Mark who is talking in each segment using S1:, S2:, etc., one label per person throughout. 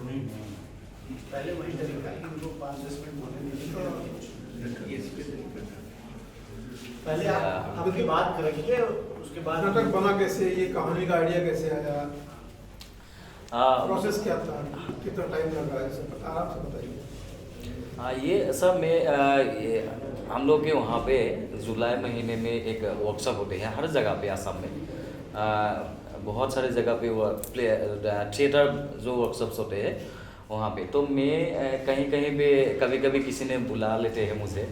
S1: पहले वही तरीका है कि उनको 5-10 मिनट बोलने दीजिए तो पहले आप उनकी बात करेंगे, उसके बाद
S2: नाटक बना कैसे, ये कहानी का आइडिया कैसे आया, प्रोसेस क्या था, कितना टाइम लगा, ये सब आराम से बताइए।
S3: हाँ, ये सब में हम लोग के वहाँ पे जुलाई महीने में एक वर्कशॉप होते हैं हर जगह पे आसाम में। बहुत सारे जगह पे वो थिएटर जो वर्कशॉप्स होते हैं वहाँ पे। तो मैं कहीं कहीं पे कभी कभी किसी ने बुला लेते हैं मुझे,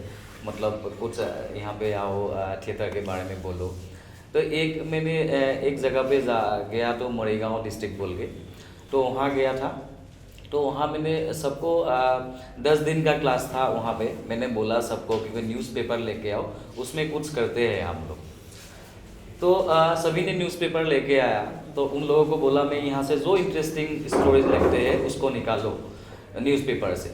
S3: मतलब कुछ यहाँ पे आओ थिएटर के बारे में बोलो। तो मैंने एक जगह पे गया तो मरीगांव डिस्ट्रिक्ट बोल के, तो वहाँ गया था। तो वहाँ मैंने सबको 10 दिन का क्लास था वहाँ पे। मैंने बोला सबको कि न्यूज़पेपर लेके आओ, उसमें कुछ करते हैं हम लोग। तो सभी ने न्यूज़पेपर लेके आया। तो उन लोगों को बोला मैं यहाँ से जो इंटरेस्टिंग स्टोरीज लिखते हैं उसको निकालो न्यूज़पेपर से।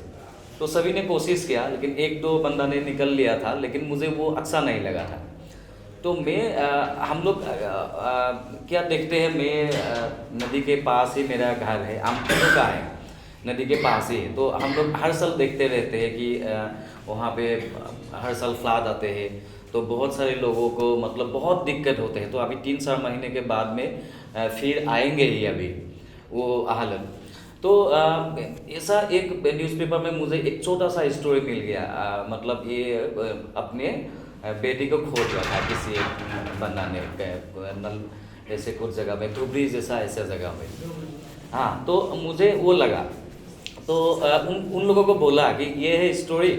S3: तो सभी ने कोशिश किया, लेकिन 1-2 बंदा ने निकल लिया था, लेकिन मुझे वो अच्छा नहीं लगा था। तो मैं हम लोग क्या देखते हैं, मैं नदी के पास ही मेरा घर है, आमतों का है, नदी के पास ही है। तो हम लोग हर साल देखते रहते हैं कि वहाँ पे हर साल फ्लड आते हैं, तो बहुत सारे लोगों को मतलब बहुत दिक्कत होते हैं। तो अभी 3-4 महीने के बाद में फिर आएंगे ही अभी वो हालत। तो ऐसा एक न्यूज़पेपर में मुझे एक छोटा सा स्टोरी मिल गया। मतलब ये अपने बेटी को खो दिया था किसी बंदा ने नल ऐसे कुछ जगह में, धुबरी जैसा ऐसे जगह में। हाँ, तो मुझे वो लगा। तो उन लोगों को बोला कि ये है स्टोरी,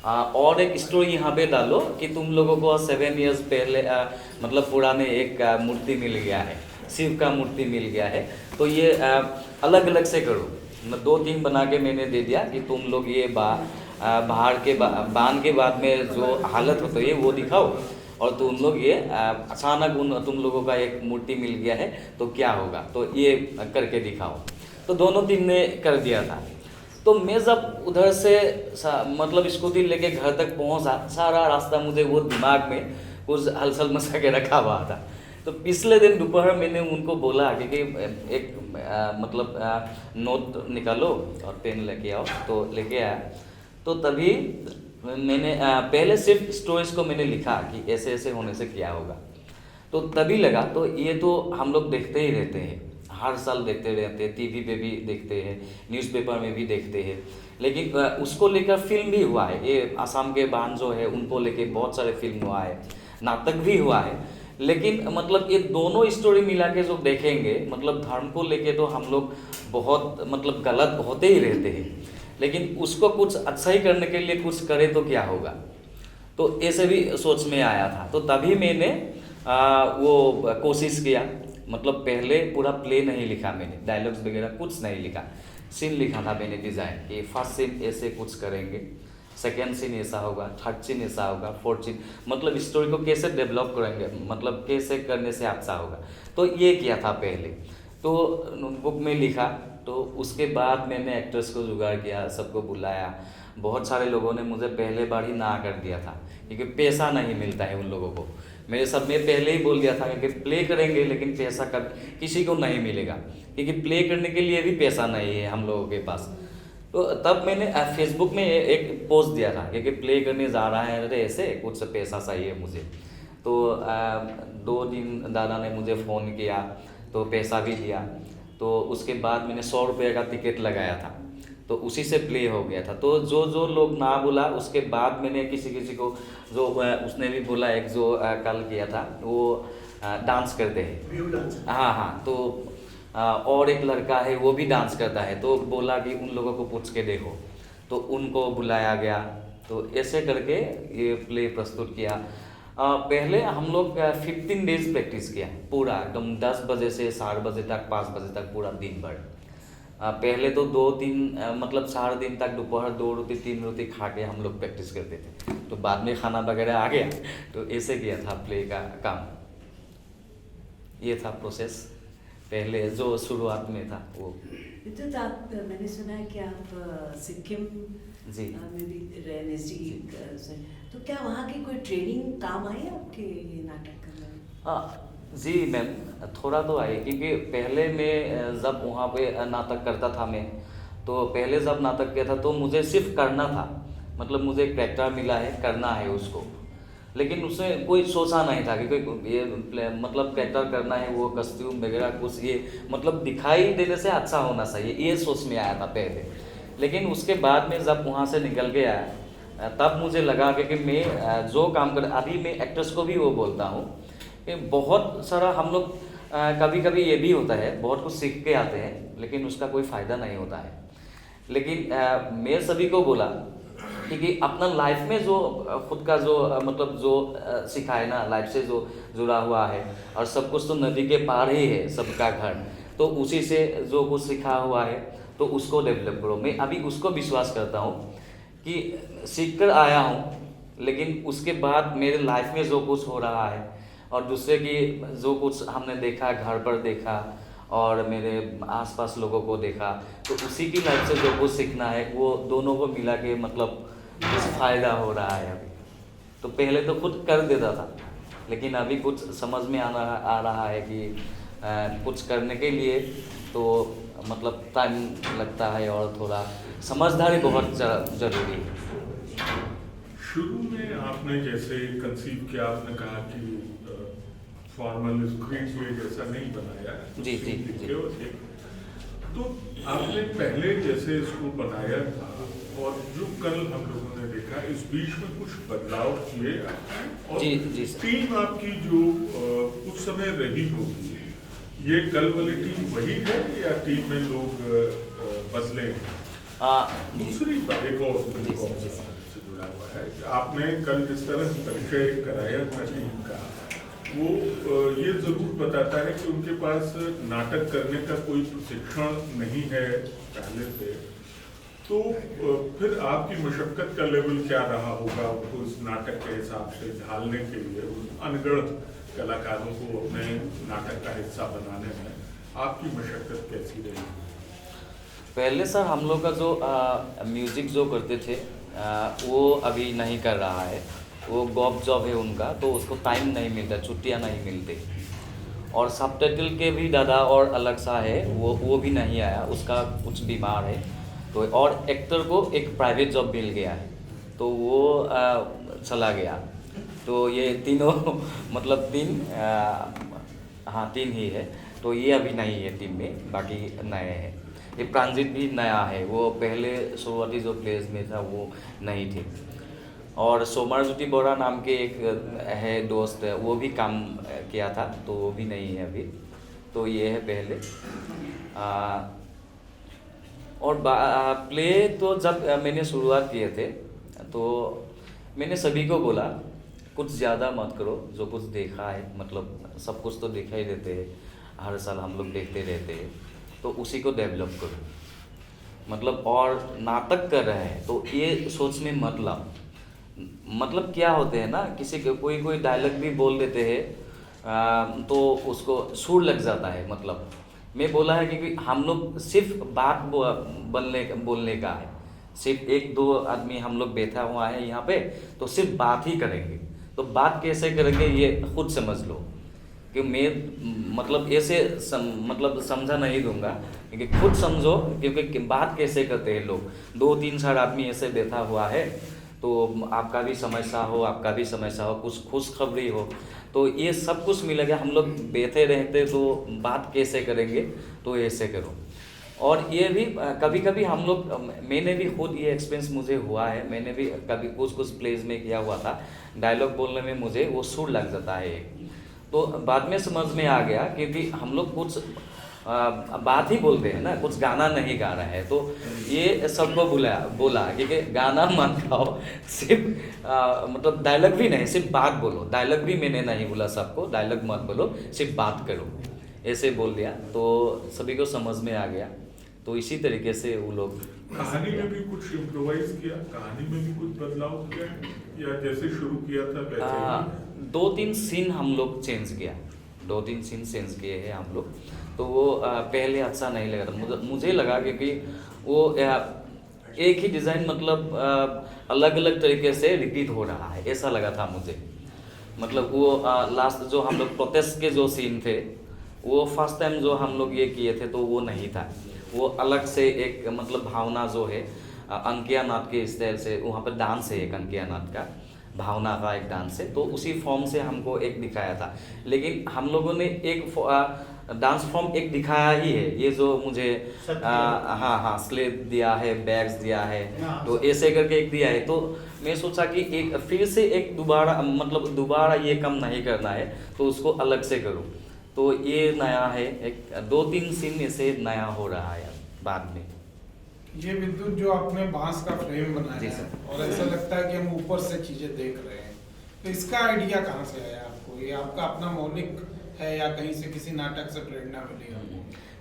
S3: और एक स्टोरी यहाँ पे डालो कि तुम लोगों को 7 इयर्स पहले मतलब पुराने एक मूर्ति मिल गया है, शिव का मूर्ति मिल गया है। तो ये अलग अलग से करो। 2-3 बना के मैंने दे दिया कि तुम लोग ये बाहर के बांध के बाद में जो हालत होती है वो दिखाओ, और तुम लोग ये अचानक तुम लोगों का एक मूर्ति मिल गया है तो क्या होगा, तो ये करके दिखाओ। तो दोनों टीम ने कर दिया था। तो मैं जब उधर से मतलब स्कूटी लेके घर तक पहुंचा, सारा रास्ता मुझे वो दिमाग में कुछ हलचल मचा के रखा हुआ था। तो पिछले दिन दोपहर मैंने उनको बोला कि एक मतलब नोट निकालो और पेन लेके आओ। तो लेके आया। तो तभी मैंने पहले सिर्फ स्टोरीज को मैंने लिखा कि ऐसे ऐसे होने से क्या होगा। तो तभी लगा तो ये तो हम लोग देखते ही रहते हैं, हर साल देखते रहते हैं, टीवी पे भी देखते हैं, न्यूज़पेपर में भी देखते हैं। लेकिन उसको लेकर फिल्म भी हुआ है। ये आसाम के बांध जो है उनको लेके बहुत सारे फिल्म हुआ है, नाटक भी हुआ है। लेकिन मतलब ये दोनों स्टोरी मिला के जो देखेंगे, मतलब धर्म को लेके तो हम लोग बहुत मतलब गलत होते ही रहते हैं, लेकिन उसको कुछ अच्छा ही करने के लिए कुछ करे तो क्या होगा। तो ऐसे भी सोच में आया था। तो तभी मैंने वो कोशिश किया। मतलब पहले पूरा प्ले नहीं लिखा मैंने, डायलॉग्स वगैरह कुछ नहीं लिखा, सीन लिखा था मैंने डिज़ाइन कि फर्स्ट सीन ऐसे कुछ करेंगे, सेकेंड सीन ऐसा होगा, थर्ड सीन ऐसा होगा, फोर्थ सीन मतलब स्टोरी को कैसे डेवलप करेंगे, मतलब कैसे करने से अच्छा होगा। तो ये किया था पहले। तो बुक में लिखा। तो उसके बाद मैंने एक्टर्स को जुगाड़ किया, सबको बुलाया। बहुत सारे लोगों ने मुझे पहले बार ही ना कर दिया था, क्योंकि पैसा नहीं मिलता है उन लोगों को। मेरे सब में पहले ही बोल दिया था कि प्ले करेंगे लेकिन पैसा कभी किसी को नहीं मिलेगा, क्योंकि प्ले करने के लिए भी पैसा नहीं है हम लोगों के पास। तो तब मैंने फेसबुक में एक पोस्ट दिया था कि प्ले करने जा रहा है, अरे ऐसे कुछ पैसा चाहिए मुझे। तो 2 दिन दादा ने मुझे फ़ोन किया तो पैसा भी दिया। तो उसके बाद मैंने 100 रुपये का टिकट लगाया था, तो उसी से प्ले हो गया था। तो जो लोग ना बोला, उसके बाद मैंने किसी को जो उसने भी बोला, एक जो कल किया था वो डांस करते हैं, हाँ। तो और एक लड़का है वो भी डांस करता है। तो बोला कि उन लोगों को पूछ के देखो, तो उनको बुलाया गया। तो ऐसे करके ये प्ले प्रस्तुत किया। पहले हम लोग 15 डेज प्रैक्टिस किया पूरा, एकदम 10 बजे से 4 बजे तक, 5 बजे तक पूरा दिन भर। पहले तो 2-3 मतलब 4 दिन तक दोपहर 2 रोटी 3 रोटी खा के हम लोग प्रैक्टिस करते थे। तो बाद में खाना वगैरह आ गया, तो ऐसे किया था प्ले का काम। ये था प्रोसेस पहले जो शुरुआत में था वो।
S4: विद्युत, आप मैंने सुना है कि आप सिक्किम
S3: जी
S4: में भी रहे नज़दीक से, तो क्या वहाँ की कोई ट्रेनिंग काम आई आपके ये नाटक करने में?
S3: जी मैम, थोड़ा तो आई, क्योंकि पहले मैं जब वहाँ पे नाटक करता था मैं, तो पहले जब नाटक किया था तो मुझे सिर्फ करना था, मतलब मुझे एक कैरेक्टर मिला है, करना है उसको, लेकिन उसमें कोई सोचा नहीं था कि कोई ये मतलब कैरेक्टर करना है, वो कस्ट्यूम वगैरह कुछ ये मतलब दिखाई देने से अच्छा होना चाहिए, ये सोच में आया था पहले। लेकिन उसके बाद में जब वहाँ से निकल के आया, तब मुझे लगा कि मैं जो काम कर, अभी मैं एक्टर्स को भी वो बोलता हूँ कि बहुत सारा हम लोग कभी कभी ये भी होता है, बहुत कुछ सीख के आते हैं लेकिन उसका कोई फ़ायदा नहीं होता है। लेकिन मैं सभी को बोला कि अपना लाइफ में जो खुद का जो मतलब जो सीखा है ना, लाइफ से जो जुड़ा हुआ है, और सब कुछ तो नदी के पार ही है सबका घर, तो उसी से जो कुछ सीखा हुआ है तो उसको डेवलप करो। मैं अभी उसको विश्वास करता हूँ कि सीख कर आया हूँ, लेकिन उसके बाद मेरे लाइफ में जो कुछ हो रहा है और दूसरे की जो कुछ हमने देखा, घर पर देखा और मेरे आसपास लोगों को देखा, तो उसी की लाइफ से जो कुछ सीखना है वो दोनों को मिला के मतलब कुछ फ़ायदा हो रहा है अभी। तो पहले तो खुद कर देता था, लेकिन अभी कुछ समझ में आ रहा है कि कुछ करने के लिए तो मतलब टाइम लगता है और थोड़ा समझदारी बहुत ज़रूरी है।
S5: शुरू में आपने जैसे कंसीव किया, आपने कहा कि फॉर्मल स्क्रीन प्ले जैसा नहीं बनाया,
S3: जी जी जी।
S5: तो आपने पहले जैसे इसको बनाया था और जो कल हम लोगों ने देखा, इस बीच में कुछ बदलाव किए और
S3: जी जी सर।
S5: टीम आपकी जो उस समय रही होगी, ये कल वाली टीम वही है या टीम में लोग बदले हैं? दूसरी बात एक और से जुड़ा हुआ है, आपने कल जिस तरह परिचय कराया था टीम का, वो ये जरूर बताता है कि उनके पास नाटक करने का कोई प्रशिक्षण नहीं है पहले से, तो फिर आपकी मशक्कत का लेवल क्या रहा होगा उनको इस नाटक के हिसाब से ढालने के लिए, अनगढ़ कलाकारों को अपने नाटक का हिस्सा बनाने में आपकी मशक्कत कैसी रही?
S3: पहले सर हम लोग का जो म्यूज़िक जो करते थे वो अभी नहीं कर रहा है, वो गॉब जॉब है उनका, तो उसको टाइम नहीं मिलता, छुट्टियां नहीं मिलती। और सबटाइटल के भी दादा और अलग सा है, वो भी नहीं आया, उसका कुछ बीमार है, तो और एक्टर को एक प्राइवेट जॉब मिल गया है तो वो चला गया। तो ये तीनों मतलब तीन ही है, तो ये अभी नहीं है टीम में, बाकी नए हैं। ये प्रांजित भी नया है, वो पहले शुरुआती जो प्लेस में था वो नहीं थे। और सोमर ज्योति बोरा नाम के एक है दोस्त, वो भी काम किया था, तो वो भी नहीं है अभी। तो ये है पहले। और प्ले तो जब मैंने शुरुआत किए थे तो मैंने सभी को बोला कुछ ज़्यादा मत करो, जो कुछ देखा है मतलब सब कुछ तो दिखाई देते हैं, हर साल हम लोग देखते रहते हैं, तो उसी को डेवलप करो। मतलब और नाटक कर रहे हैं तो ये सोचने मतलब क्या होते हैं ना, किसी के कोई डायलॉग भी बोल देते हैं तो उसको सुर लग जाता है। मतलब मैं बोला है कि हम लोग सिर्फ बात बोलने का है, सिर्फ एक दो आदमी हम लोग बैठा हुआ है यहाँ पे, तो सिर्फ बात ही करेंगे। तो बात कैसे करेंगे ये खुद समझ लो, कि मैं मतलब ऐसे मतलब समझा नहीं दूंगा, क्योंकि खुद समझो, क्योंकि बात कैसे करते हैं लोग, 2-3-4 आदमी ऐसे बैठा हुआ है, तो आपका भी समस्या हो, आपका भी समस्या हो, कुछ खुशखबरी हो, तो ये सब कुछ मिलेगा। हम लोग बैठे रहते तो बात कैसे करेंगे, तो ऐसे करो। और ये भी कभी कभी हम लोग, मैंने भी खुद ये एक्सपीरियंस मुझे हुआ है, मैंने भी कभी कुछ प्लेस में किया हुआ था, डायलॉग बोलने में मुझे वो सुर लग जाता है, तो बाद में समझ में आ गया क्योंकि हम लोग कुछ बात ही बोलते हैं ना, कुछ गाना नहीं गा रहे हैं। तो ये सबको बोला क्योंकि गाना मत गाओ, सिर्फ मतलब डायलॉग भी नहीं, सिर्फ बात बोलो। डायलॉग भी मैंने नहीं बोला सबको, डायलॉग मत बोलो, सिर्फ बात करो, ऐसे बोल दिया, तो सभी को समझ में आ गया। तो इसी तरीके से वो लोग
S5: कहानी में भी कुछ इम्प्रोवाइज किया, कहानी में भी कुछ बदलाव किया, या जैसे शुरू किया था वैसे?
S3: 2-3 सीन हम लोग चेंज किया, 2-3 सीन चेंज किए हैं हम लोग। तो वो पहले अच्छा नहीं लगा था, मुझे लगा क्योंकि वो एक ही डिज़ाइन मतलब अलग अलग तरीके से रिपीट हो रहा है, ऐसा लगा था मुझे। मतलब वो लास्ट जो हम लोग प्रोटेस्ट के जो सीन थे, वो फर्स्ट टाइम जो हम लोग ये किए थे तो वो नहीं था। वो अलग से एक मतलब भावना जो है अंकिया नाथ के स्टाइल से, वहाँ पर डांस है एक अंकिया नाथ का, भावना का एक डांस है, तो उसी फॉर्म से हमको एक दिखाया था। लेकिन हम लोगों ने एक डांस फॉर्म एक दिखाया ही है, ये जो मुझे हाँ स्लेट दिया है, बैग्स दिया है, तो ऐसे करके एक दिया है। तो मैं सोचा कि एक फिर से एक दोबारा ये कम नहीं करना है, तो उसको अलग से करूँ। तो ये नया है, एक 2-3 सीन ऐसे नया हो रहा है बाद में।
S6: ये विद्युत जो आपने बांस का फ्रेम बनाया
S3: जी
S6: है
S3: सर।
S6: और ऐसा लगता है कि हम ऊपर से चीजें देख रहे हैं, तो इसका आइडिया कहाँ से आया आपको? ये आपका अपना मौलिक है या कहीं से किसी नाटक से प्रेरणा मिली आपको?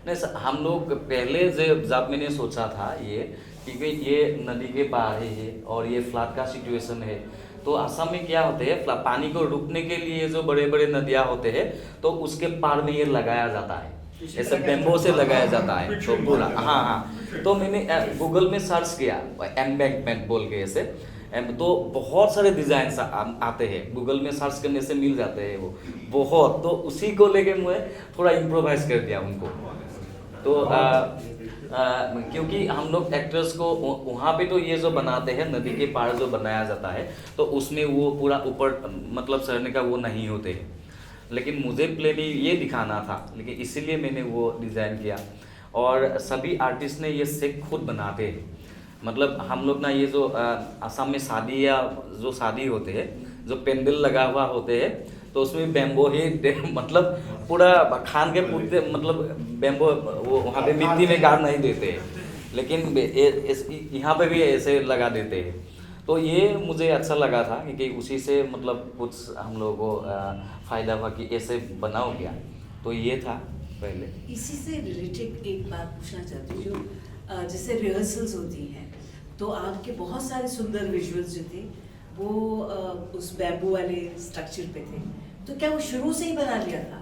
S3: नहीं सर, हम लोग पहले जब मैंने सोचा था ये, क्योंकि ये नदी के पार है और ये फ्लड का सिचुएशन है, तो असम में क्या होते हैं, पानी को रुकने के लिए जो बड़े बड़े नदियाँ होते हैं तो उसके पार में ये लगाया जाता है, ऐसे बेम्बो से लगाया जाता है। तो पूरा हाँ, तो मैंने गूगल में सर्च किया एम्बैंकमेंट बोल के ऐसे, तो बहुत सारे डिजाइन आते हैं, गूगल में सर्च करने से मिल जाते हैं वो बहुत। तो उसी को लेके मैं थोड़ा इम्प्रोवाइज कर दिया उनको। तो क्योंकि हम लोग एक्टर्स को वहाँ पे तो ये जो बनाते हैं नदी के पार जो बनाया जाता है, तो उसमें वो पूरा ऊपर मतलब चढ़ने का वो नहीं होते हैं, लेकिन मुझे प्ले में ये दिखाना था, लेकिन इसीलिए मैंने वो डिज़ाइन किया। और सभी आर्टिस्ट ने ये सेट खुद बनाते हैं। मतलब हम लोग ना ये जो असम में शादी या जो शादी होते हैं, जो पेंडल लगा हुआ होते हैं, तो उसमें बेम्बो ही मतलब पूरा खान के पूरे मतलब बेम्बो वो वहाँ पे मिट्टी में गाड़ नहीं देते हैं, लेकिन यहाँ पे भी ऐसे लगा देते हैं। तो ये मुझे अच्छा लगा था क्योंकि उसी से मतलब कुछ हम लोगों को फ़ायदा हुआ कि ऐसे बनाओ क्या, तो ये था पहले।
S4: इसी से रिलेटेड एक बात पूछना चाहती हूँ, जो जैसे रिहर्सल्स होती हैं तो आपके बहुत सारे सुंदर विजुअल्स जो थे वो उस बैम्बू वाले स्ट्रक्चर पे थे, तो क्या वो शुरू से ही बना लिया था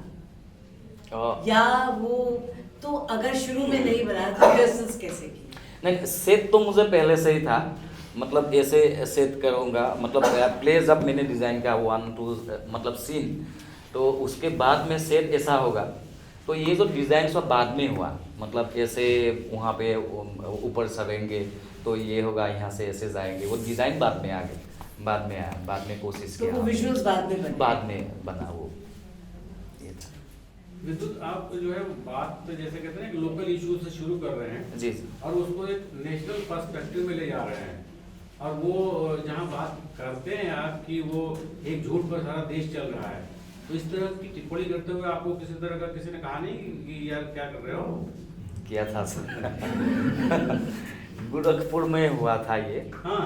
S4: या वो, तो अगर शुरू में नहीं बना तो रिहर्सल्स कैसे की?
S3: नहीं, सेट तो मुझे पहले से ही था, मतलब ऐसे सेट करूँगा, मतलब प्ले जब मैंने डिज़ाइन किया 1-2 मतलब सीन, तो उसके बाद में सेट ऐसा होगा। तो ये जो डिज़ाइन सब बाद में हुआ, मतलब ऐसे वहाँ पे ऊपर चढ़ेंगे तो ये होगा, यहाँ से ऐसे जाएंगे, वो डिज़ाइन बाद में आ गए, बाद में आया, बाद में कोशिश
S4: तो
S3: किया,
S4: वो विजुअल्स बाद में
S3: बना वो। ये था
S7: विद्युत, आप जो है बात तो जैसे कहते हैं कि लोकल इशू से शुरू कर रहे हैं
S3: जी,
S7: और उसको एक नेशनल पर्सपेक्टिव में ले जा रहे हैं, और वो जहाँ बात करते हैं आप कि वो एक झूठ पर सारा देश चल रहा है, तो इस तरह की टिप्पणी करते हुए आपको किसी तरह का किसी ने कहा नहीं कि यार क्या कर रहे हो?
S3: किया था सर गोरखपुर में हुआ था ये।
S7: हाँ,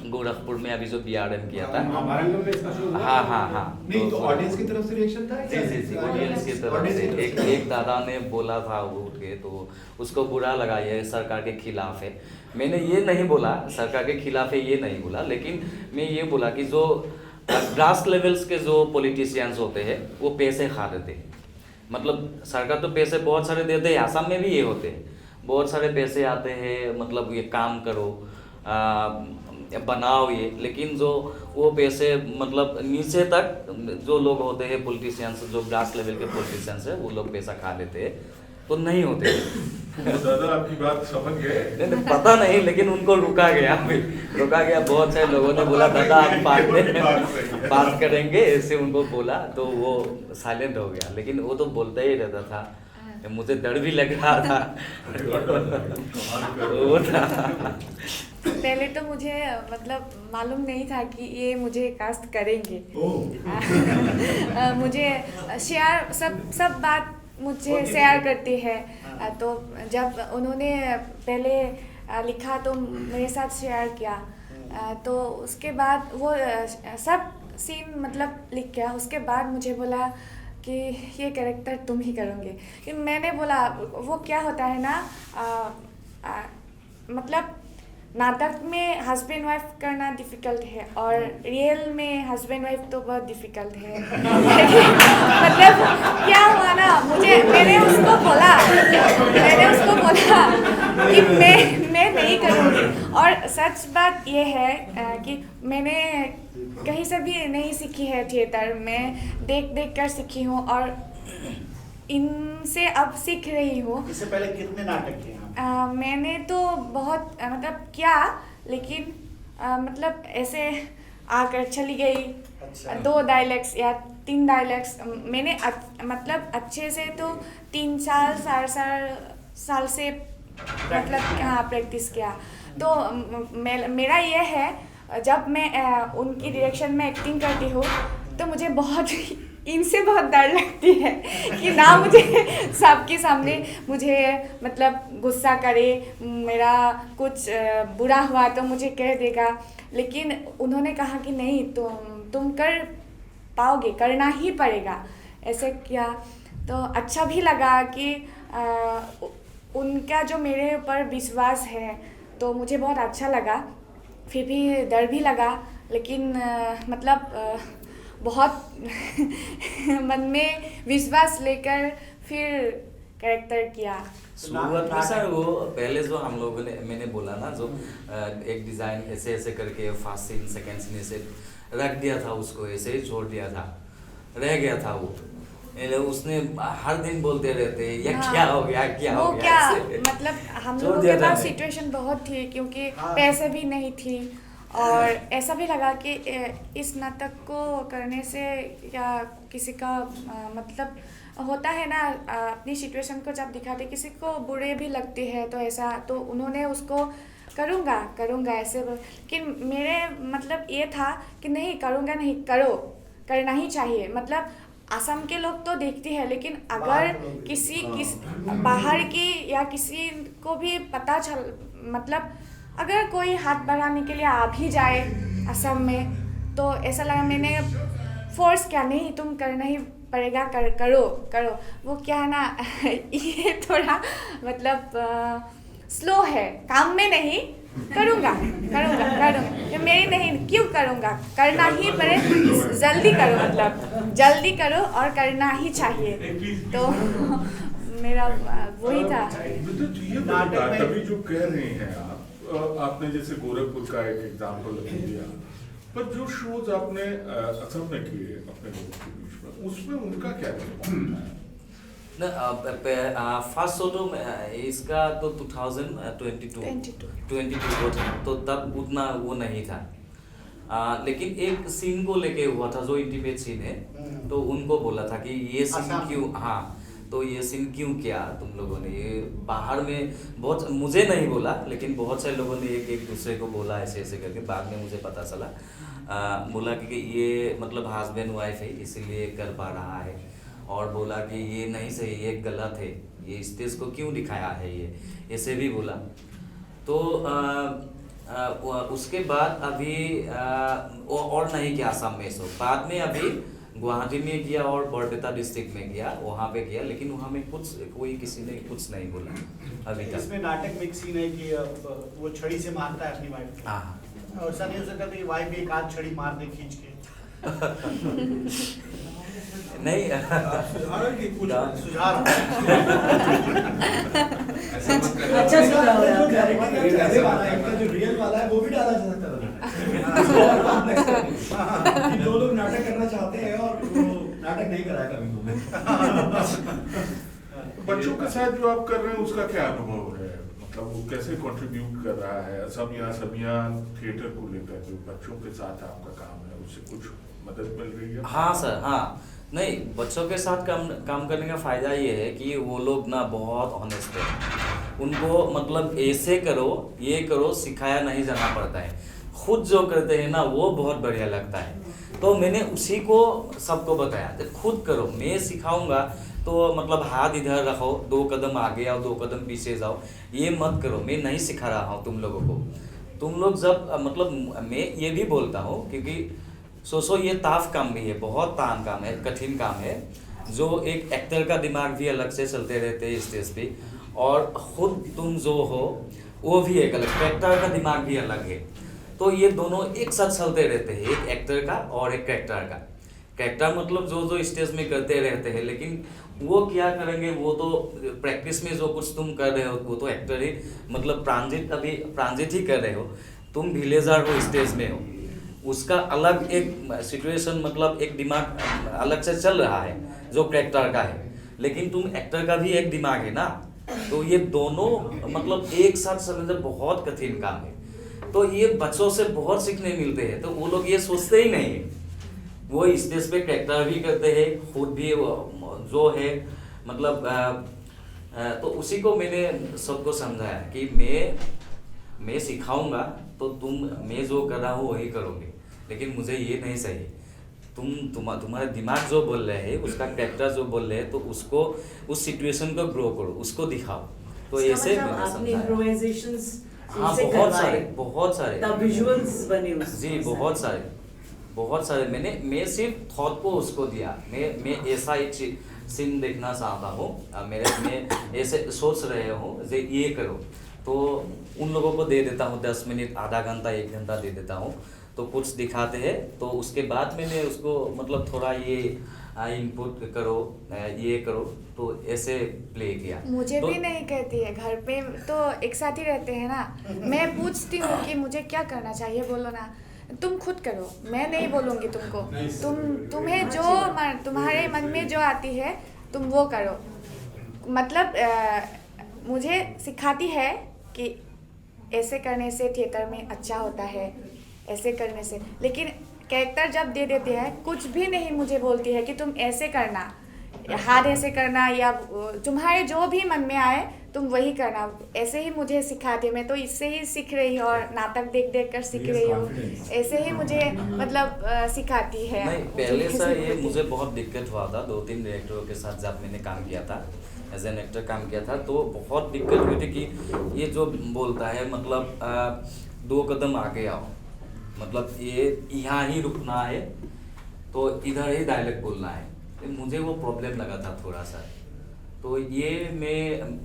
S3: गोरखपुर में अभी जो BRM किया था।
S7: वारंगल में इसका शुरू हुआ।
S3: हाँ।
S1: नहीं, तो ऑडियंस की तरफ से रिएक्शन था?
S3: जी, ऑडियंस की तरफ से एक दादा ने बोला था उठ के, तो उसको बुरा लगा, ये सरकार के खिलाफ है। मैंने ये नहीं बोला सरकार के खिलाफ है, ये नहीं बोला, लेकिन मैं ये बोला कि जो ग्रास लेवल्स के जो पॉलिटिशियंस होते हैं वो पैसे खा देते हैं। मतलब सरकार तो पैसे बहुत सारे देते हैं, आसाम में भी ये होते हैं, बहुत सारे पैसे आते हैं, मतलब ये काम करो, बनाओ ये, लेकिन जो वो पैसे मतलब नीचे तक जो लोग होते हैं पॉलिटिशियंस, जो ग्रास लेवल के पॉलिटिशियंस है, वो लोग पैसा खा लेते हैं, तो नहीं होते।
S5: दादा आपकी बात समझ गए?
S3: नहीं, पता नहीं, लेकिन उनको रुका गया। बहुत सारे लोगों ने बोला दादा आप बात करेंगे, ऐसे उनको बोला, तो वो साइलेंट हो गया, लेकिन वो तो बोलता ही रहता था, मुझे डर भी लग रहा था। वो था।
S8: पहले तो मुझे मतलब मालूम नहीं था कि ये मुझे कास्ट करेंगे। मुझे शेयर सब बात मुझे शेयर करती है, तो जब उन्होंने पहले लिखा तो मेरे साथ शेयर किया, तो उसके बाद वो सब सीन मतलब लिख गया। उसके बाद मुझे बोला कि ये कैरेक्टर तुम ही करोगे। कि मैंने बोला वो क्या होता है ना, मतलब नाटक में हस्बैंड वाइफ करना डिफ़िकल्ट है और रियल में हस्बैंड वाइफ तो बहुत डिफ़िकल्ट है। मतलब क्या हुआ ना, मैंने उसको बोला कि मैं नहीं करूँगी, और सच बात ये है कि मैंने कहीं से भी नहीं सीखी है थिएटर, मैं देख देख कर सीखी हूँ और इनसे अब सीख रही हूँ।
S1: इससे पहले कितने नाटक किए आप?
S8: मैंने तो बहुत मतलब किया, लेकिन मतलब ऐसे आकर चली गई।
S1: अच्छा।
S8: 2 डायलॉग्स या 3 डायलॉग्स मैंने मतलब अच्छे से तो 3 साल 4 साल से मतलब हाँ प्रैक्टिस किया। तो मेरा ये है, जब मैं उनकी डायरेक्शन में एक्टिंग करती हूँ तो मुझे बहुत इनसे बहुत डर लगती है कि ना मुझे सबके सामने मुझे मतलब गुस्सा करे, मेरा कुछ बुरा हुआ तो मुझे कह देगा। लेकिन उन्होंने कहा कि नहीं, तुम कर पाओगे, करना ही पड़ेगा। ऐसे किया तो अच्छा भी लगा कि उनका जो मेरे ऊपर विश्वास है तो मुझे बहुत अच्छा लगा। फिर भी डर भी लगा, लेकिन मतलब बहुत मन में विश्वास लेकर फिर कैरेक्टर किया।
S3: शुरुआत में सर वो पहले जो हम लोगों ने मैंने बोला ना, जो एक डिज़ाइन ऐसे ऐसे करके फर्स्ट सीन सेकेंड सीन ऐसे रख दिया था, उसको ऐसे ही छोड़ दिया था, रह गया था वो। उसने हर दिन बोलते रहते हैं या
S8: हाँ,
S3: क्या हो गया क्या हो गया,
S8: क्या मतलब हम लोगों के पास सिचुएशन बहुत थी, क्योंकि पैसे भी नहीं थी और ऐसा भी लगा कि इस नाटक को करने से या किसी का मतलब होता है ना, अपनी सिचुएशन को जब दिखाते किसी को बुरे भी लगते हैं, तो ऐसा तो उन्होंने उसको करूँगा ऐसे। लेकिन मेरे मतलब ये था कि नहीं करूँगा, नहीं करो, करना ही चाहिए। मतलब असम के लोग तो देखते हैं, लेकिन अगर किसी बाहर की या किसी को भी पता चल, मतलब अगर कोई हाथ बढ़ाने के लिए आ भी जाए असम में, तो ऐसा लगा, मैंने फोर्स किया, नहीं तुम करना ही पड़ेगा, करो। वो क्या है ना ये थोड़ा मतलब स्लो है, काम में नहीं, करूँगा मेरी नहीं, क्यों करूँगा, करना ही पड़े, जल्दी करो, मतलब जल्दी करो और करना ही चाहिए। तो मेरा वही था।
S5: तभी जो कह रहे हैं आपने जैसे गोरखपुर का एक एग्जाम्पल दिया, पर जो शोज आपने असम में किए अपने लोगों के बीच में, उसमें उनका क्या
S3: फर्स्ट शो तो इसका तो 2022 को था, तो तब उतना वो नहीं था। लेकिन एक सीन को लेके हुआ था जो इंटीमेट सीन है, तो उनको बोला था कि ये सीन क्यों, हाँ तो ये सीन क्यों किया तुम लोगों ने। ये बाहर में बहुत मुझे नहीं बोला, लेकिन बहुत सारे लोगों ने एक दूसरे को बोला ऐसे ऐसे करके, बाद में मुझे पता चला। बोला कि ये मतलब हस्बैंड वाइफ है इसीलिए कर पा रहा है, और बोला कि ये नहीं सही, ये गलत है, ये स्टेज को क्यों दिखाया है, ये ऐसे भी बोला। तो उसके बाद अभी और नहीं किया असम में शो, बाद में अभी गुवाहाटी में किया और बरपेटा डिस्ट्रिक्ट में किया, वहाँ पे किया, लेकिन वहाँ में किसी ने कुछ नहीं बोला अभी तक।
S1: इसमें नाटक में एक सीन है कि वो छड़ी से मारता है अपनी वाइफ को।
S3: हाँ,
S1: और ऐसा नहीं हो सकता कि वाइफ एक आध छड़ी मार दे खींच के।
S3: नहीं
S1: सुझाव
S4: अच्छा सुझाव है आपका।
S2: जो रियल वाला है वो भी डाला जा सकता है। दो लोग नाटक करना चाहते हैं और वो नाटक नहीं कराया कभी।
S5: बच्चों के साथ जो आप कर रहे हैं उसका क्या अनुभव है, मतलब वो कैसे कंट्रीब्यूट कर रहा है असमिया थिएटर को लेकर, जो बच्चों के साथ आपका काम है उससे कुछ मदद मिल रही है?
S3: हाँ सर, हाँ नहीं, बच्चों के साथ काम करने का फ़ायदा ये है कि वो लोग ना बहुत ऑनेस्ट है, उनको मतलब ऐसे करो ये करो सिखाया नहीं जाना पड़ता है, खुद जो करते हैं ना वो बहुत बढ़िया लगता है। तो मैंने उसी को सबको बताया, तो खुद करो, मैं सिखाऊंगा तो मतलब हाथ इधर रखो, 2 कदम आगे आओ 2 कदम पीछे जाओ, ये मत करो, मैं नहीं सिखा रहा हूँ तुम लोगों को। तुम लोग जब मतलब मैं ये भी बोलता हूँ क्योंकि सोचो ये टाफ काम भी है, बहुत तान काम है, कठिन काम है, जो एक एक्टर का दिमाग भी अलग से चलते रहते हैं स्टेज पे, और खुद तुम जो हो वो भी एक अलग, एक्टर का दिमाग भी अलग है। तो ये दोनों एक साथ चलते रहते हैं, एक एक्टर का और एक कैरेक्टर का। कैरेक्टर मतलब जो स्टेज में करते रहते हैं, लेकिन वो क्या करेंगे, वो तो प्रैक्टिस में जो कुछ तुम कर रहे हो वो तो एक्टर ही, मतलब प्रांजित ही कर रहे हो। तुम विलेजर हो, स्टेज में हो, उसका अलग एक सिचुएशन, मतलब एक दिमाग अलग से चल रहा है जो कैरेक्टर का है, लेकिन तुम एक्टर का भी एक दिमाग है ना। तो ये दोनों मतलब एक साथ समझना बहुत कठिन काम है। तो ये बच्चों से बहुत सीखने मिलते हैं, तो वो लोग ये सोचते ही नहीं है। वो स्टेज पे कैरेक्टर भी करते हैं, खुद भी जो है मतलब तो उसी को मैंने सबको समझाया कि मैं सिखाऊंगा तो मैं जो कर रहा हूँ वही करोगे, लेकिन मुझे ये नहीं चाहिए। तुम्हारे दिमाग जो बोल रहे हैं, उसका कैरेक्टर जो बोल रहे हैं, तो उसको उस सिचुएशन को ग्रो करो, उसको दिखाओ। तो ऐसे
S4: आपने improvisations
S3: हाँ,
S4: उनसे
S3: बहुत सारे
S4: तब विजुअल्स बने उससे।
S3: जी, बहुत सारे मैं सिर्फ थॉट को उसको दिया। मैं ऐसा एक सीन देखना चाहता हूँ, मैं ऐसे सोच रहे हूँ ये करो, तो उन लोगों को दे देता हूँ 10 मिनट, आधा घंटा, 1 घंटा दे देता हूँ, तो कुछ दिखाते हैं। तो उसके बाद मैंने उसको मतलब थोड़ा ये इनपुट करो, ये करो, तो ऐसे प्ले किया।
S8: मुझे
S3: तो,
S8: भी नहीं कहती है, घर पे तो एक साथ ही रहते हैं ना। मैं पूछती हूँ कि मुझे क्या करना चाहिए, बोलो ना, तुम खुद करो, मैं नहीं बोलूँगी तुमको। तुम्हें जो तुम्हारे मन में जो आती है तुम वो करो। मतलब मुझे सिखाती है कि ऐसे करने से थिएटर में अच्छा होता है, ऐसे करने से। लेकिन कैरेक्टर जब दे देते हैं, कुछ भी नहीं मुझे बोलती है कि तुम ऐसे करना, हाथ ऐसे करना, या तुम्हारे जो भी मन में आए तुम वही करना, ऐसे ही मुझे सिखाती। मैं तो इससे ही सीख रही हूँ और नाटक देख देख कर सीख रही हूँ, ऐसे ही मुझे मतलब सिखाती है।
S3: नहीं, पहले से ये मुझे बहुत दिक्कत हुआ था। 2-3 डायरेक्टरों के साथ जब मैंने काम किया था, एज एन एक्टर काम किया था, तो बहुत दिक्कत हुई थी कि ये जो बोलता है मतलब 2 कदम आगे आओ, मतलब ये यहाँ ही रुकना है, तो इधर ही डायलॉग बोलना है। मुझे वो प्रॉब्लम लगा था थोड़ा सा। तो ये मैं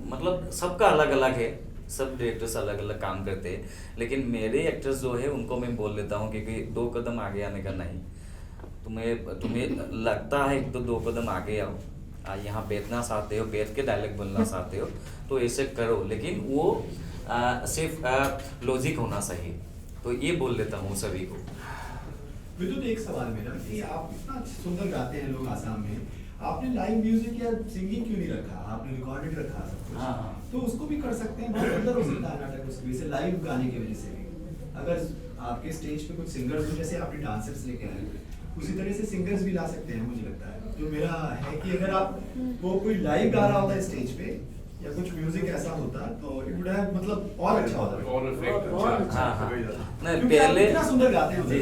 S3: मतलब सबका अलग अलग है, सब डायरेक्टर्स अलग अलग काम करते हैं, लेकिन मेरे एक्टर्स जो है उनको मैं बोल देता हूँ कि 2 कदम आगे आने का नहीं, तुम्हें लगता है तो 2 कदम आगे आओ, यहाँ बैठना चाहते हो, बैठ के डायलॉग बोलना चाहते हो तो ऐसे करो, लेकिन वो सिर्फ लॉजिक होना चाहिए। तो ये बोल देता हूँ सभी को।
S2: विद्युत, एक सवाल मेरा कि आप इतना सुंदर गाते हैं लोग आसाम में, आपने लाइव म्यूजिक या सिंगिंग क्यों नहीं रखा? आपने रिकॉर्डेड रखा सब कुछ।
S3: हाँ।
S2: तो उसको भी कर सकते हैं, बहुत सुंदर हो सकता है नाटक उसकी वजह से, लाइव गाने की वजह से भी। अगर आपके स्टेज पे कुछ सिंगर्स हो, जैसे आपने डांसर्स लेके आए, उसी तरह से सिंगर्स भी ला सकते हैं, मुझे लगता है। जो मेरा है कि अगर आप वो कोई लाइव गा रहा होता स्टेज पे या कुछ म्यूजिक ऐसा होता तो इट वुड हैव मतलब और अच्छा होता।
S5: और इफेक्ट अच्छा।
S3: हाँ। नहीं,
S2: क्योंकि आप
S3: पहले
S2: इतना सुंदर गाते हैं।
S3: जी,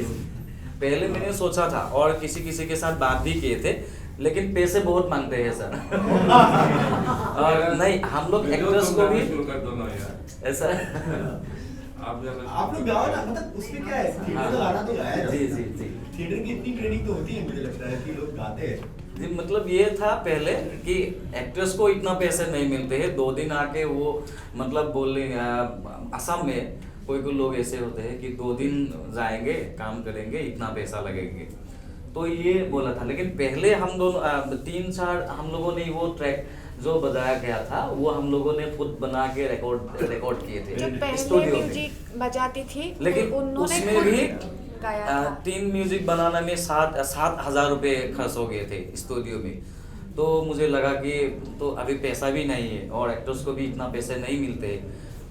S3: पहले मैंने सोचा था और किसी के साथ बात भी किए थे, लेकिन पैसे बहुत मांगते हैं सर। और नहीं, हम लोग एक्टर्स को भी
S5: शुरू कर दो ना यार,
S3: ऐसा
S5: आप
S2: लोग गाओ ना, मतलब उसमें क्या है, थिएटर तो गाना तो गाया
S3: जी
S2: जाता है।
S3: जी जी
S2: थिएटर की इतनी ट्रेनिंग तो होती है, मुझे लगता है कि लोग गाते हैं।
S3: जी, मतलब ये था पहले कि एक्टर्स को इतना पैसे नहीं मिलते हैं, 2 दिन आके वो मतलब बोलने असम में कोई लोग ऐसे होते हैं कि 2 दिन जाएंगे, काम करेंगे, इतना पैसा लगेंगे। तो ये बोला था, लेकिन पहले हम दोनों 3-4 हम लोगों ने वो ट्रैक जो बजाया गया था वो हम लोगों ने खुद बना के रिकॉर्ड किए थे
S8: जो पहले
S3: स्टूडियो में।
S8: म्यूजिक बजाती थी,
S3: लेकिन
S8: उन्होंने
S3: उसमें
S8: खुद
S3: भी
S8: गाया था।
S3: 3 म्यूजिक बनाने में 7,000 रुपये खर्च हो गए थे स्टूडियो में। तो मुझे लगा कि तो अभी पैसा भी नहीं है और एक्टर्स को भी इतना पैसे नहीं मिलते,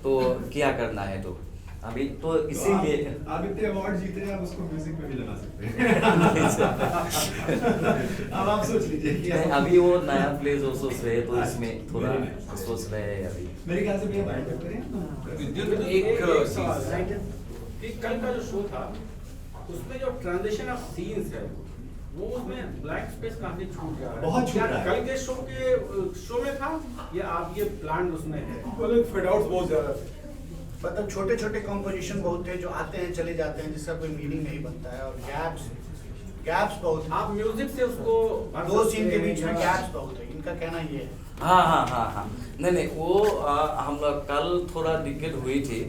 S3: तो क्या करना है। तो अभी तो इसीलिए
S2: आप इतने अवार्ड जीते हैं, आप उसको म्यूजिक में भी लगा सकते हैं। अब आप सोच लीजिए कि
S3: नहीं, अभी वो नया प्ले जो सोच रहे हैं, तो इसमें थोड़ा सोच रहे हैं अभी।
S2: मेरे ख्याल से भैया बाइट करें।
S7: विद्युत, एक चीज, कल का जो शो था उसमें जो ट्रांजिशन ऑफ सीन्स है वो उसमें ब्लैक स्पेस काफी छूट जा रहा है।
S2: बहुत छूट
S7: क्या
S2: रहा है।
S7: कल के शो में था या आप ये प्लान उसमें है?
S6: फेड आउट्स बहुत ज्यादा थे।
S1: मतलब छोटे छोटे कंपोजिशन बहुत थे जो आते हैं चले जाते हैं, जिसका कोई मीनिंग नहीं बनता है, और गैप्स बहुत हैं।
S7: आप म्यूजिक से उसको
S1: 2 सीन के बीच में गैप्स बहुत है, इनका कहना ये है।
S3: हाँ हाँ हाँ हाँ, नहीं वो हम लोग कल थोड़ा दिक्कत हुई थी,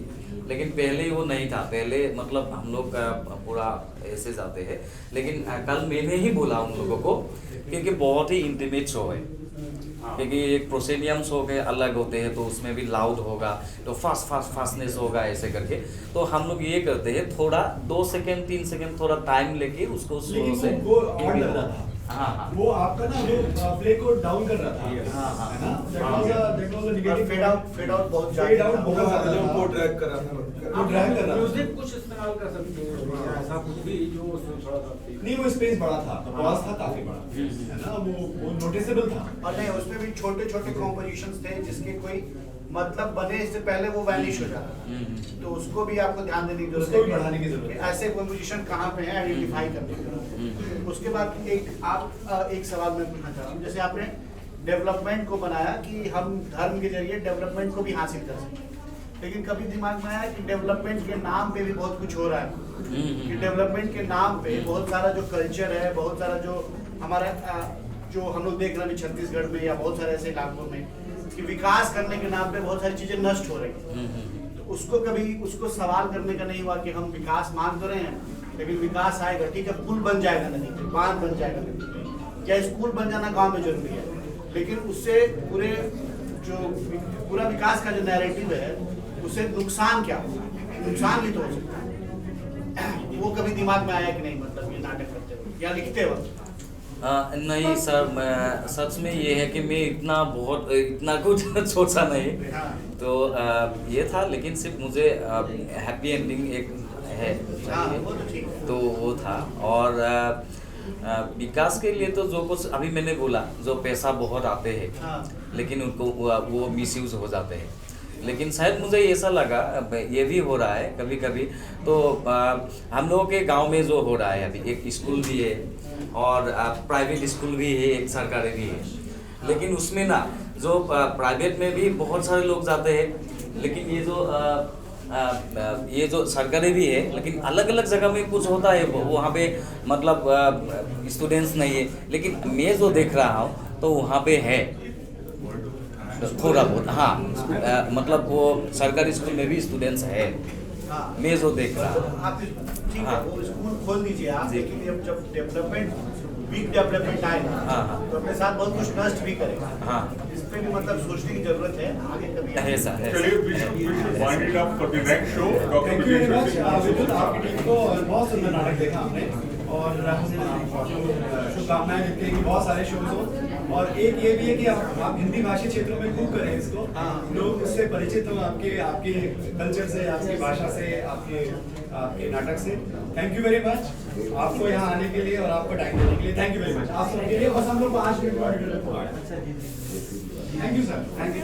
S3: लेकिन पहले वो नहीं था। पहले मतलब हम लोग पूरा ऐसे जाते हैं, लेकिन कल मैंने ही बोला उन लोगों को, क्योंकि बहुत ही इंटीमेट शो है, क्योंकि एक प्रोसेडियम शो के अलग होते हैं, तो उसमें भी लाउड होगा, तो फास्टनेस होगा ऐसे करके। तो हम लोग ये करते हैं, थोड़ा 2 सेकंड 3 सेकंड थोड़ा टाइम लेके उसको स्लो से।
S2: वो ऑड लग रहा था।
S3: हाँ हाँ,
S2: वो आपका ना वो प्ले को डाउन कर रहा था।
S3: हाँ हाँ,
S2: है ना? That was a negative
S1: fade out बहुत
S2: Fade out
S1: था।
S2: बहुत ज्यादा था।
S6: वो ड्रैग कर रहा था।
S2: वो ड्रैग कर रहा था।
S7: म्यूजिक कुछ इस्तेमाल कर सकते हैं, ऐसा कुछ भी जो उसमें थोड़ा सा
S2: नहीं, वो स्पेस बड़ा था, पॉज था काफी बड़ा, है ना? वो नोटिसेबल था।
S1: और नहीं, उसमें भी छोटे छोटे कॉम्पोजिशंस थे जिसके कोई मतलब बने इससे पहले वो वैनिश हो जाता, तो उसको भी आपको ध्यान देने की जरूरत
S2: उसको भी बढ़ाने की जरूरत है।
S1: कि ऐसे कॉम्पोजिशन कहाँ पे है, आइडेंटिफाई करने की जरूरत है। उसके बाद एक सवाल मैं पूछना चाह रहा हूँ, जैसे आपने डेवलपमेंट को बनाया कि हम धर्म के जरिए डेवलपमेंट को भी हासिल कर सकें, लेकिन कभी दिमाग में आया कि डेवलपमेंट के नाम पे भी बहुत कुछ हो रहा है, कि डेवलपमेंट के नाम पे बहुत सारा जो कल्चर है, बहुत सारा जो हमारा जो हम लोग देख रहे हैं छत्तीसगढ़ में या बहुत सारे ऐसे इलाकों में, कि विकास करने के नाम पे बहुत सारी चीजें नष्ट हो रही हैं। तो उसको कभी उसको सवाल करने का नहीं हुआ कि हम विकास मांग तो रहे हैं, लेकिन विकास आएगा, ठीक है, पुल बन जाएगा नदी पे, बांध बन जाएगा नदी पे, या स्कूल बन जाना गांव में जरूरी है, लेकिन उससे पूरा विकास का जो नैरेटिव है उससे नुकसान क्या होगा, नुकसान भी तो हो सकता है। वो कभी दिमाग में आया कि नहीं, मतलब ये नाटक करते वक्त या लिखते वक्त?
S3: नहीं सर, मैं सच में ये है कि मैं इतना कुछ सोचा नहीं, तो ये था, लेकिन सिर्फ मुझे हैप्पी एंडिंग एक है तो वो था। और विकास के लिए तो जो कुछ अभी मैंने बोला, जो पैसा बहुत आते हैं लेकिन उनको वो मिसयूज हो जाते हैं, लेकिन शायद मुझे ऐसा लगा ये भी हो रहा है कभी कभी। तो हम लोगों के गांव में जो हो रहा है अभी, एक स्कूल भी है और प्राइवेट स्कूल भी है, एक सरकारी भी है, लेकिन उसमें ना जो प्राइवेट में भी बहुत सारे लोग जाते हैं, लेकिन ये जो सरकारी भी है, लेकिन अलग अलग जगह में कुछ होता है, वहाँ पे मतलब स्टूडेंट्स नहीं है, लेकिन मैं जो देख रहा हूँ तो वहाँ पे है थोड़ा बहुत। हाँ, मतलब वो सरकारी स्कूल में भी स्टूडेंट्स है, मैं जो देख रहा हूँ।
S1: आप ठीक है, वो स्कूल खोल दीजिए आप, लेकिन जब डेवलपमेंट आएगा तो अपने साथ बहुत कुछ नष्ट भी करेगा।
S3: हाँ,
S1: इस पे भी मतलब सोचने की जरूरत है, आगे कभी
S3: ऐसा है।
S5: चलिए, we should wind it up for the next show.
S2: Thank you very much Vipul, आपकी टीम को बहुत सुंदर नाटक देखा हमने, और शुभकामनाएं देते हैं कि बहुत सारे शोज हो। और एक ये भी है कि आप हिंदी भाषी क्षेत्रों में खूब करें इसको, लोग उससे परिचित हो, आपके कल्चर से, आपकी भाषा से, आपके नाटक से। थैंक यू वेरी मच आपको यहाँ आने के लिए और आपको टाइम देने के लिए। थैंक यू वेरी मच आप सबके लिए। बस हम लोग 5 मिनट बाद thank you sir, thank you.